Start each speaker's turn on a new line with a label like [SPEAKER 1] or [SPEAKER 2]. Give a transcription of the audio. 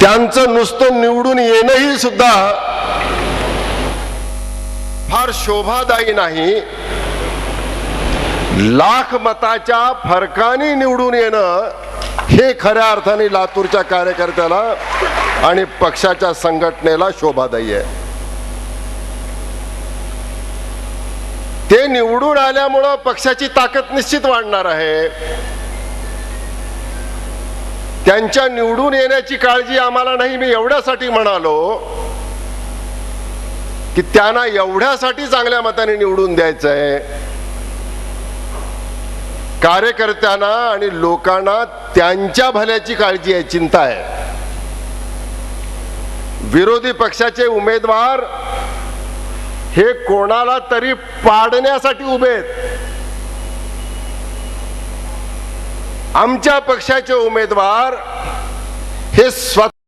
[SPEAKER 1] त्यांचं नुसतं निवडून येणंही सुद्धा फार शोभादायी नाही. लाख मताच्या फरकाने निवडून येणं हे खऱ्या अर्थाने लातूरच्या कार्यकर्त्याला आणि पक्षाच्या संघटनेला शोभादायी आहे. ते निवडून आल्यामुळं पक्षाची ताकद निश्चित वाढणार आहे. त्यांच्या निवडून येण्याची काळजी आम्हाला नाही. मी एवढ्यासाठी म्हणालो की त्यांना एवढ्यासाठी चांगल्या मताने निवडून द्यायचंय. कार्यकर्त्यांना आणि लोकांना त्यांच्या भल्याची काळजी आहे, चिंता आहे. विरोधी पक्षाचे उमेदवार हे कोणाला तरी पाडण्यासाठी उभे आहेत. आमच्या पक्षाचे उमेदवार हे स्वतः